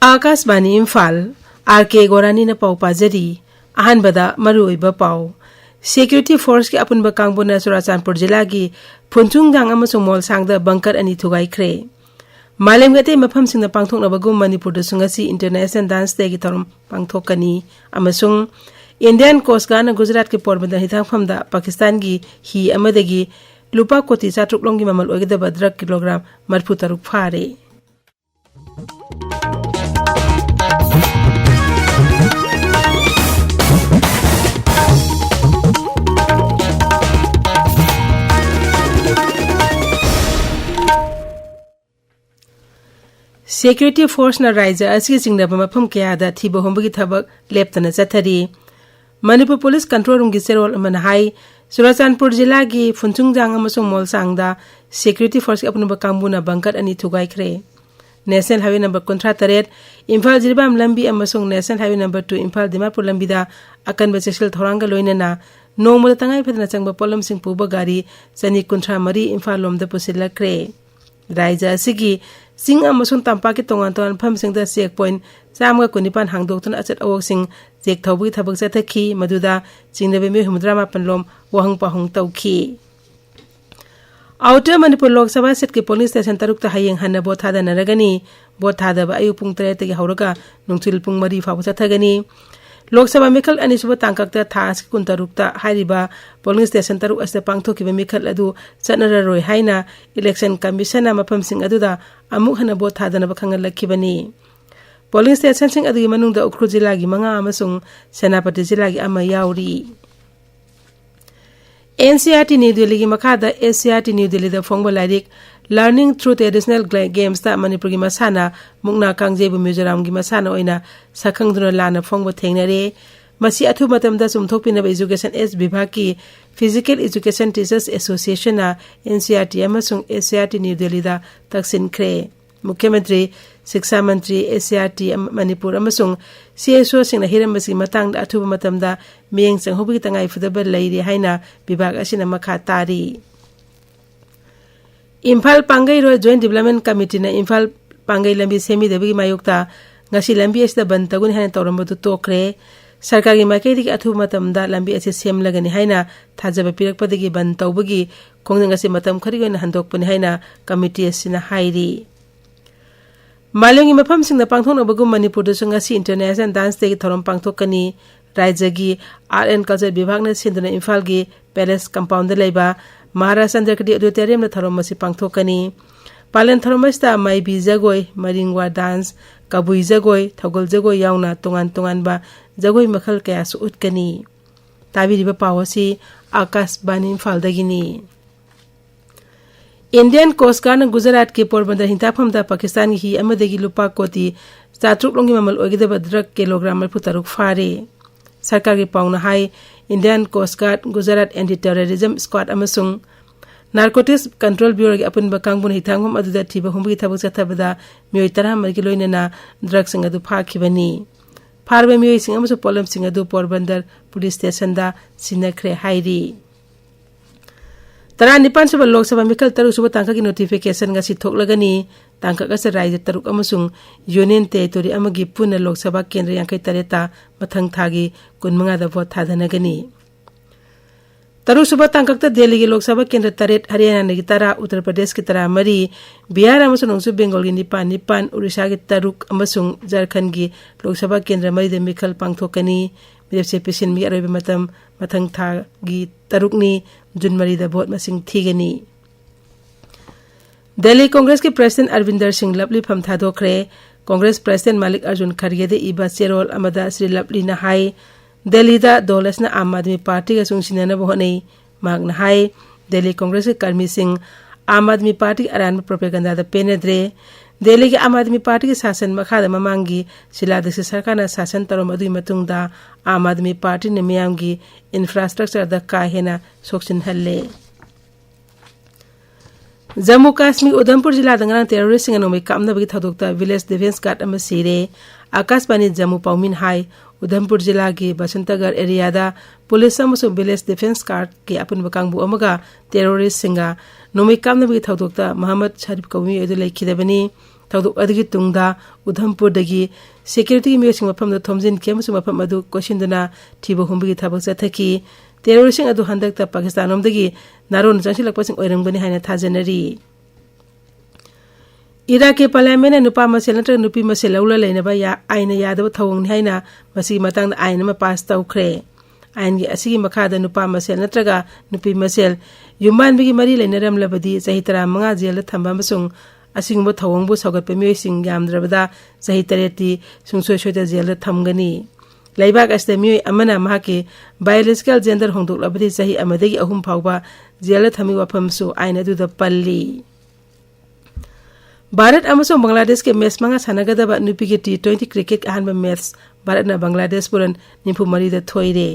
Akashvani Imphal R.K.Gorani na pau pajari ahanbada maruiba pau Security Force ki apunba kangbuna Surachanpur jila gi phunchungdang amasung molsangda bunker ani thugai khre Malem gate mafam singna pangthokna bagum Manipur da sungasi International Dance Day ki thorum pangthokani amasung Indian Coast Guard na Gujarat ke Porbandar hithangpham da Pakistan gi hi amadagi lupa koti chatruk longi mamal ogida drug kilogram marfu taruk phare Security Force na Raija asigi singnaba mafam kayada thiba hombagi thabak leptana chathari Manipur Police Control Room gi serol amana hai Surachanpur jila gi phunchungjang amasung molsangda Security Force apnaba kambuna bunker ani thugai khre National Highway number 38 Imphal Jirbam lambi amasung National Highway number 2 Imphal Dimapur lambi da akan bachesel thoranga loinana nongmoda tangai phedna changba polam sing puba gari chani kunthra mari Imphal lomda pusilla khre Raija asigi sing amasung tampa ki tongan ton pham singda checkpoint chamga kunipan hangdoktun achat awok sing chek thawbi thabak chathaki maduda chingnabe me humdrama panlom wahang pahung tawki Outer Manipur Lok Sabha Seat ki police station taruk ta hayeng hanna bot thada naragani bot thada ba ayu pung 3 tagi hauraga nungchil pung mari fabu chathagani Lok Sabha Mikhal Anisuba Tangkak ta thas kun taruk ta hariba polling station taruk asta pangthoki ba Mikhal adu chanara roi haina election commission na mapam sing adu da amuk hana bot thada na bakhangal lakhibani polling station sing adu manung da Ukhrul jila gi manga amasung Senapati jila gi ama yauri NCRT New Delhi ki makhada SCRT New Delhi da phongba lairik learning through traditional games ta Manipur gi masana mukna kangje bu Mizoram gi masana oina sakhangduna lana phongba thengnare masi athu matam da sumthokpina education S Vibhag ki Physical Education Teachers Association na NCRT amasung SCRT New Delhi da taksin khre Mukhyamantri Shiksha Mantri SCRT Manipur amasung CSO singna hirambasi matang da athu matam da miyeng changhobi tangai fudaba leiri haina Vibhag asina makha tari Imphal Pangai Road Joint Development Committee na Imphal Pangai lambi semi debigi mayukta ngasi lambi asda bantagun haina tawrambadu tokre sarkari maikei ki athu matam da lambi ase sem lagani haina thajaba pirakpadagi ban tawbagi khongnga ngasi matam khari goina handokpani haina committee asina hairi Malungi mafam singna pangthokna bagum Manipur da ngasi International Dance Day ki thorom pangthokani Raija gi Art and Culture Vibhag na sinduna Imphal gi Palace Compound da leiba Maharashtra Kadi Auditorium na thorom masi pangthokani Palan thorom sta mai bi jagoi maringwa dance kabui jagoi thogol jagoi yauna tongan ba jagoi makhal kaya su utkani tabiri ba pawasi Akashbani Imphal dagini Indian Coast Guard na Gujarat ke Porbandar hintapam da Pakistan hi amadagi lupa koti chatruk longi mamal ogida drug kilogram marfu taruk phare sarkar gi pauna hai Indian Coast Guard Gujarat Anti-Terrorism Squad amasung Narcotics Control Bureau gi apun bakangbun hithangum aduda thiba humbi thabuk chathabada mioi tara margi loinana drug sing adu phakibani pharbe mioi sing amasu polam sing adu Porbandar Police Station da sinakre hairi Tara nipan suba Lok Sabha Mikhal taruk suba tangka ki notification nga si thoklagani tangka ka sa Raija taruk amasung Union Territory amagi puna Lok Sabha Kendra yang kai tareta mathang thagi kun mga da vote thadanagani Taruk suba tangka ta Delhi ki Lok Sabha Kendra taret Haryana ni tara Uttar Pradesh ki tara mari Bihar amasung nongsu Bengal ki nipan Odisha ki taruk amasung Jharkhand ki Lok Sabha Kendra mari da Mikhal pangthokani Midapse pisin mi arobe matam mathang thagi taruk ni Junmari da vote masing thigani Delhi Congress ke President Arvinder Singh Lapli pham thadokre Congress President Malik Arjun Kharge de iba serol amada Sri Lapli na hai Delhi da dolas na Aam Aadmi Party ga sungsinana bohonei magna hai Delhi Congress ke Karmi Singh Aam Aadmi Party aran propaganda da penedre Delhi ke Aam Aadmi Party ke sasan makha da mamangi siladasi sarkar na sasan tarom adui matungda Aam Aadmi Party ne miyamgi infrastructure da kahena soksin halle Jammu Kashmir Udhampur jila dangan terrorist singa nomai kamna bagi thadokta village defense guard ama sire Akashbani Jammu Paumin hai Udhampur jila ki Basantagar area da police amasung village defense guard ke apun bakangbu amaga terrorist singa nomai kamna bagi thadokta Muhammad Sharif Kawmi edu laikhidabani थौदोक अदगी तुंगदा उधमपुरदगी security मियोसिंग मफम थोमजिन के मफम अदु कोशिंदना थीबो हुंबगी थबक चथकी तेरोरिस्टिंग अदु हंदकता पाकिस्तान ओमदगी नारोन चंसिलकपसिंग ओइरंगबनी हाइना थाजनरी इराक के पार्लियामेंट नुपा मसेल नत्र नुपी मसेल लौला लेनबा या आइन यादव थवंग हाइना मसी मतंग आइन म पास तौखरे आइन गी असिगी मखादा नुपा मसेल नत्रगा नुपी मसेल युमानबिगी मरी लेनरमलबदी सही तरा मंगा जेल थंबा मसुंग असिंगबो थवंगबो सौगतपे मियोसिंग यामद्रबदा सही तरेती सुंसोय सोयदा जेल थमगनी लैबाक अस्ते मियोय अमना माके बायोलॉजिकल जेंडर होंदोकलबदी सही अमदगी अहुम फावबा जेल थमी वफमसु आइन अदुदा पल्ली भारत अमसों बांग्लादेश के मैच मंगा सानगदबा नुपी के T20 क्रिकेट अहम मैच भारत न बांग्लादेश पुरन निफु मरीद थोइरे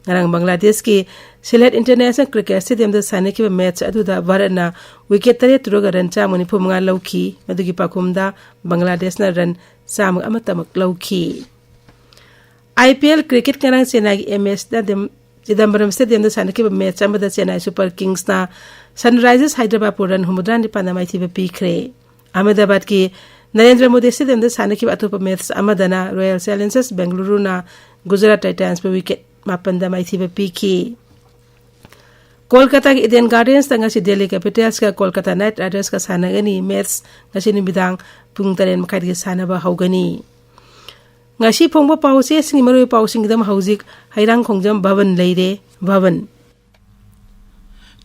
ngarang बांग्लादेश के सिलेट इंटरनेशनल क्रिकेट स्टेडियम द सानकी मैच अदुदा भारत न विकेट तरे तुरगा रन चा मनिफु मंगा लौखी मदुगी पाकुमदा बांग्लादेश न रन साम अमतमक लौखी IPL cricket ngarang Chennai MS Chidambaram stadium द सानकी मैच अमदा चेन्नई सुपर किंग्स ना सनराइजर्स हैदराबाद पुरन हुमुद्रा निपाना माइथि पीखरे अहमदाबाद की नरेंद्र मोदी स्टेडियम द सानकी अतोप मैच अमदना रॉयल चैलेंजर्स बेंगलुरु ना गुजरात टाइटंस पे विकेट मापंदा माइथि पीखी कोलकाता के ईडन गार्डन्स तंगसी दिल्ली कैपिटल्स का कोलकाता नाइट राइडर्स का सानगनी मैच ngasi निमिदांग पुंग तरेन मखाइगे सानबा हौगनी ngasi फोंगबो पाउसे सिंगमरो पाउसिंगदम हौजिक हैरांग खोंजम भवन लेरे भवन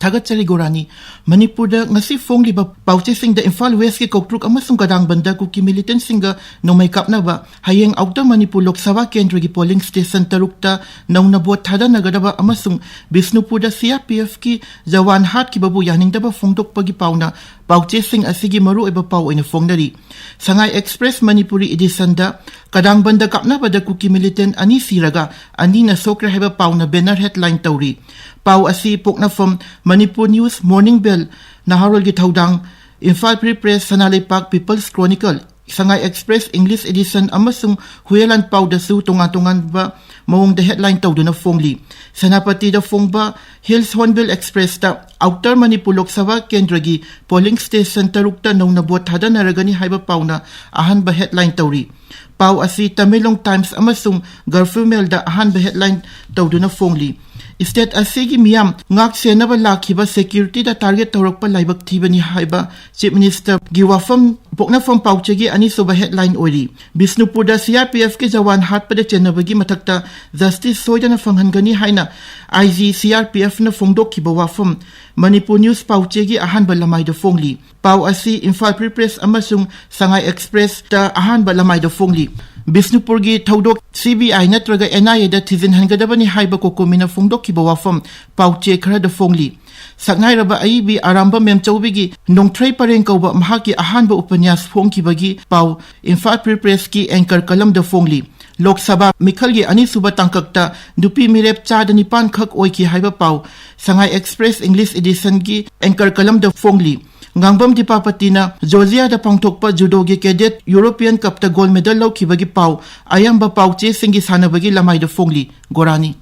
Thagatsari Gorani, Manipur da ngasi fong liba pauche sing da Imphal West ke koktruk amasung kadang banda kuki militant singa no may kap na ba hayeng outdoor Manipur Lok Sabha Kendra gi polling station tarukta naung nabot thada nagadaba amasung Bisnupur da CRPF ki jawan hat ki babu yaning da ba fongdok pagi pauna pauche sing asigi maru eba pau ina fongdari Sangai Express Manipuri edition da kadang banda kap na ba da kuki militant ani siraga ani na sokra heba pauna banner headline tauri Pau asi pokna from Manipur News Morning Bell Naharol gi thaudang Imphal Free Press Sanalei Park People's Chronicle Sangai Express English edition amasung Huyelan Pau da su tongan ba mawong the headline tawduna fongli Senapati da fongba Hills Hornbill Express da Outer Manipur Lok Sabha Kendra gi polling station tarukta nong nabot thada naragani haiba pauna ahan ba headline tawri Pau asi Tamilong Times amasung Garfu Mail da ahan ba headline tawduna fongli State asigi miyam ngak senaba lakhiba security da target tawrakpa laibak thibani haiba Chief Minister giwafam pokna from pauchegi ani soba headline ori Bisnupur da CRPF ke jawan hatpada chenabagi mathakta justice soidana fanghangani haina IG CRPF na fongdok kibawafam Manipur News pauchegi ahan balamai da fongli Pau asi Imphal Free Press amasung Sangai Express da ahan balamai da fongli Bisnupur gi thaudok CBI natraga NIA da thizin hangadabani haiba kokomina fongdok kibawafam pauche khara da fongli Saknai raba aibi aramba memchawbigi nongthrei pareng kauba mahaki ahanba upanyas phongkibagi pau Imphal Free Press ki anchor kalam da fongli Lok Sabha Mikhal gi ani suba tangkakta dupi mirep cha da nipan khak oiki haiba pau Sangai Express English edition gi anchor kalam da fongli Ngangbam Dipapatina Georgia da pangthokpa judo gi cadet European Cup ta gold medal lawkhibagi pau ayamba pauche singi sanabagi lamai da fongli Gorani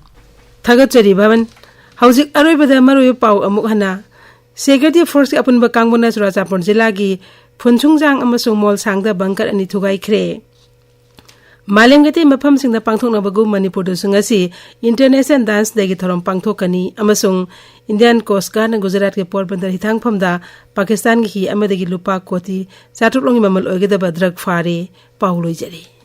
Thagatsari Bhavan Hauzik aroibada maroy pau amuk hana Security Force apun ba kangbona Surachapur jila gi phunchungjang amasung mol sangda bunker ani thugai khre Malengati mafam singda pangthokna bagu Manipur da sungasi International Dance Day gi thorom pangthokani amasung Indian Coast Guard na Gujarat ke Porbandar hitang phamda Pakistan gi hi amadagi lupa koti satruk longi mamal oigeda ba drug fare pauloi jari